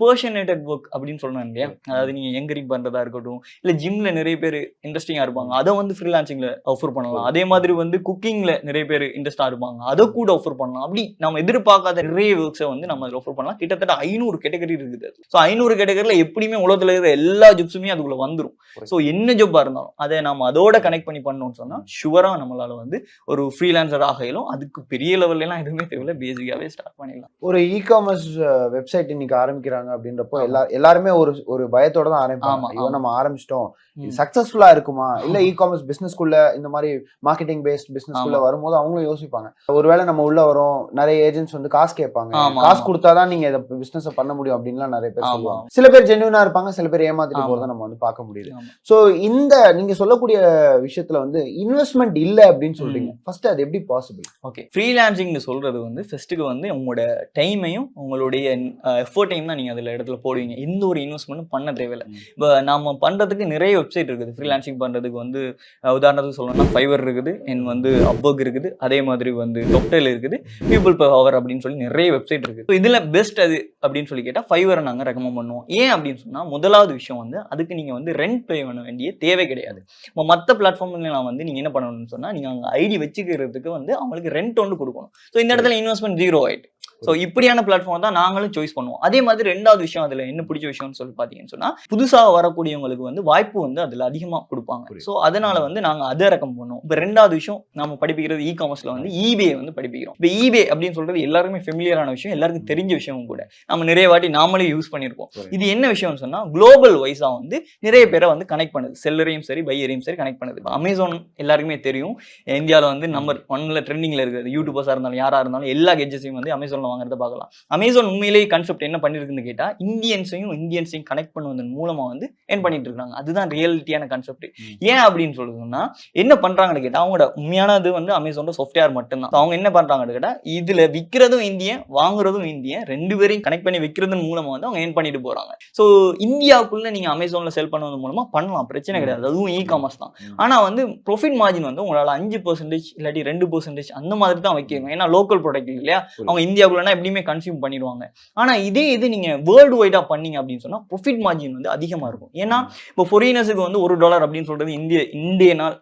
பெர்சனேட்டட் work அப்படின்னு சொல்றாங்க இல்லையா? அதாவது நீங்க எங்கரிங் பண்றதா இருக்கட்டும், இல்ல ஜிம்ல நிறைய பேர் இன்ட்ரெஸ்டிங்கா இருப்பாங்க. அத வந்து ஃப்ரீலான்சிங்ல ஆஃபர் பண்ணலாம். அதே மாதிரி வந்து குக்கிங்ல நிறைய பேர் இன்ட்ரெஸ்டா இருப்பாங்க. அத கூட ஆஃபர் பண்ணலாம். அப்படி நம்ம எதிர்பார்க்காத நிறைய ஒர்க்ஸ வந்து நம்ம அதுல ஆஃபர் பண்ணலாம். கிட்டத்தட்ட 500 கேட்டகரி இருக்குது. ஸோ 500 கேட்டகரியில எப்படியுமே உலகத்துல இருக்கிற எல்லா ஜாப்ஸுமே அதுக்குள்ள வந்துரும். ஸோ என்ன ஜாப்பா இருந்தாலும் அத நாம அதோட கனெக்ட் பண்ணி பண்ணோம்னு சொன்னா ஷூரா நம்மளால வந்து ஒரு ஃப்ரீலான்சர் ஆக இயலும். அதுக்கு பெரிய லெவல்ல எல்லாம் எதுவுமே தேவையில்ல. பேசிக்காவே ஸ்டார்ட் பண்ணிடலாம். ஒரு இ-காமர்ஸ் வெப்சைட் இன்னைக்கு ஆரம்பிக்கிறாங்க அப்படின்றப்போ எல்லாருமே ஒரு பயத்தோட தான் ஆரம்பிப்பாங்க. ஆமா, ஐயோ ஆமா. நம்ம ஆரம்பிச்சிட்டோம், இது சக்சஸ்ஃபுல்லா இருக்குமா, இல்ல இ-காமர்ஸ் பிசினஸ்க்குள்ள இந்த மாதிரி மார்க்கெட்டிங் பேஸ்ட் பிசினஸ்க்குள்ள ஆமா. வரும்போது அவங்களும் யோசிப்பாங்க. ஒருவேளை நம்ம உள்ள வரோம், நிறைய ஏஜென்ட்ஸ் வந்து காசு கேட்பாங்க, ஆமா, காசு ஆமா. கொடுத்தாதான் நீங்க இதை பிசினஸ் பண்ண முடியும் அப்படின்லாம் நிறைய பேர் ஆமா, சொல்லுவாங்க. ஆமா. சில பேர் ஜென்யூனா இருப்பாங்க, சில பேர் ஏமாத்திட்டு ஆமா. போறதை நம்ம வந்து பார்க்க முடியுது. ஆமா. சோ இந்த நீங்க சொல்லக்கூடிய விஷயத்துல வந்து இன்வெஸ்ட்மெண்ட் இல்ல அப்படின்னு சொல்றீங்க. ஃபர்ஸ்ட் அது எப்படி பாசிபிள்? ஓகே. ஃப்ரீலான்சிங்னு சொல்றது வந்து ஃபர்ஸ்ட்டுக்கு வந்து உங்களோட டைமையும் உங்களுடைய எஃபோர்ட்டையும் தான் நீங்க அதுல இடத்துல போடுவீங்க. எந்த ஒரு இன்வெஸ்ட்மெண்ட்டும் பண்ண தேவையில்ல. இப்ப நாம பண்றதுக்கு நிறைய வெப்சைட் இருக்குது. ஃப்ரீலான்சிங் பண்றதுக்கு வந்து உதாரணத்துக்கு சொல்லணும்னா ஃபைவர் இருக்குது, வந்து அப்வொர்க் இருக்குது, அதே மாதிரி வந்து டொக்டெயில் இருக்குது, பீப்பிள் பெர் ஹவர் அப்படின்னு சொல்லி நிறைய வெப்சைட் இருக்குது. ஸோ இதுல பெஸ்ட் அது அப்படின்னு சொல்லி கேட்டா ஃபைவரை நாங்க ரெக்கமெண்ட் பண்ணுவோம். ஏன் அப்படின்னு சொன்னா முதலாவது விஷயம் வந்து அதுக்கு நீங்க வந்து ரெண்ட் பே பண்ண வேண்டிய தேவை கிடையாது. இப்போ மற்ற பிளாட்ஃபார்ம்ல வந்து நீங்க என்ன பண்ணணும்னு சொன்னா நீங்க அங்க ஐடி வச்சுக்கிறதுக்கு வந்து அவங்களுக்கு ரெண்ட் ஒன்று கொடுக்கணும். ஸோ இந்த இடத்துல இன்வெஸ்ட்மெண்ட் ஜீரோ ஆயிட்டு. ஸோ இப்படியான பிளாட்ஃபார்ம் தான் நாங்களும் சாய்ஸ் பண்ணுவோம். அதே மாதிரி ரெண்டாவது விஷயம் அதுல என்ன பிடிச்ச விஷயம்னு சொல்லி பாத்தீங்கன்னு சொன்னா புதுசாக வரக்கூடியவங்களுக்கு வந்து வாய்ப்பு வந்து அதுல அதிகமா கொடுப்பாங்க. ஸோ அதனால வந்து நாங்க அதை ரெக்கமெண்ட் பண்ணுவோம். இப்போ ரெண்டாவது விஷயம் நம்ம படிப்பிக்கிறது இ-காமர்ஸ்ல வந்து ஈபே வந்து படிப்பிக்கிறோம். இப்போ ஈபே அப்படின்னு சொல்றது எல்லாருக்குமே ஃபெமிலியரான விஷயம், எல்லாருக்கும் தெரிஞ்ச விஷயமும் கூட. நம்ம நிறைய வாட்டி நாமளே யூஸ் பண்ணியிருப்போம். இது என்ன விஷயம்னு சொன்னா குளோபல் வைஸா வந்து நிறைய பேரை வந்து கனெக்ட் பண்ணுது. செல்லரையும் சரி பையரையும் சரி கனெக்ட் பண்ணுது. அமேசான் எல்லாருக்குமே தெரியும், இந்தியாவில் வந்து நம்பர் 1ல ட்ரெண்டிங்ல இருக்குது. யூடியூபர்ஸா இருந்தாலும் யாரா இருந்தாலும் எல்லா கெட்ஜெட்ஸையும் வந்து அமேசான்ல வாங்குறத பார்க்கலாம். அமேசான் உண்மையிலேயே கான்செப்ட் என்ன பண்ணிருக்குன்னு கேட்டா இந்தியன்ஸையும் கனெக்ட் பண்ணுவதன் மூலமா வந்து ஏர்ன் பண்ணிட்டு இருக்காங்க. அதுதான் ரியாலிட்டியான கான்செப்ட். ஏன் அப்படின்னு சொல்றதுன்னா என்ன பண்றாங்கன்னு கேட்டா அவங்களோட உண்மையானது வந்து அமேசானோட சாஃப்ட்வேர் மட்டும்தான். அவங்க என்ன பண்றாங்கன்னு கேட்டா இதுல விற்கிறதும் இந்தியன் வாங்குறதும் இந்தியன், ரெண்டு பேரையும் கனெக்ட் பண்ணி விற்கிறதன் மூலமா வந்து அவங்க ஏர்ன் பண்ணிட்டு போறாங்க. ஸோ இந்தியாவுக்குள்ள நீங்க அமேசான்ல செல் பண்ணுவதன் மூலமா பண்ணலாம், பிரச்சனை கிடையாது. அதுவும் இ-காமர்ஸ் தான். ஆனா வந்து ப்ராஃபிட் மார்ஜின் வந்து உங்களால 5% இல்லாட்டி 2% அந்த மாதிரி தான் வைக்கணும். ஏன்னா லோக்கல் ப்ராடக்ட் இல்லையா, அவங்க இந்தியாவுக்குள்ளனா எப்படியுமே கன்சியூம் பண்ணிடுவாங்க. ஆனா இதே இது நீங்க வேர்ல்டு வைடா பண்ணீங்க அப்படின்னு சொன்னா ப்ராஃபிட் மார்ஜின் வந்து அதிகமா இருக்கும். ஏன்னா இப்போ ஃபாரினர்ஸுக்கு வந்து $1 அப்படின்னு சொல்றது இந்தியனால்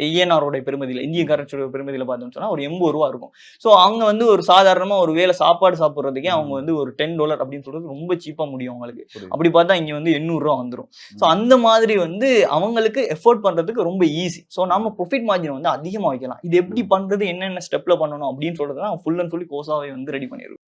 ஐஎன்ஆரோட பெருமதியில இந்திய கரன்சியோட பெருமதியில பார்த்தோம்னு சொன்னா ஒரு $80 இருக்கும். ஸோ அவங்க வந்து ஒரு சாதாரணமா ஒரு வேளை சாப்பாடு சாப்பிட்றதுக்கே அவங்க வந்து ஒரு $10 அப்படின்னு சொல்றது ரொம்ப சீப்பா முடியும் அவங்களுக்கு. அப்படி பார்த்தா இங்க வந்து $800 வந்துடும். ஸோ அந்த மாதிரி வந்து அவங்களுக்கு எஃபோர்ட் பண்றதுக்கு ரொம்ப ஈஸி. ஸோ நம்ம ப்ராஃபிட் மார்ஜின் வந்து அதிகமா வைக்கலாம். இது எப்படி பண்றது, என்னென்ன ஸ்டெப்ல பண்ணணும் அப்படின்னு சொல்றதுலாம் ஃபுல் அண்ட் ஃபுல்லி கோர்ஸாவே வந்து ரெடி பண்ணிடுவோம்.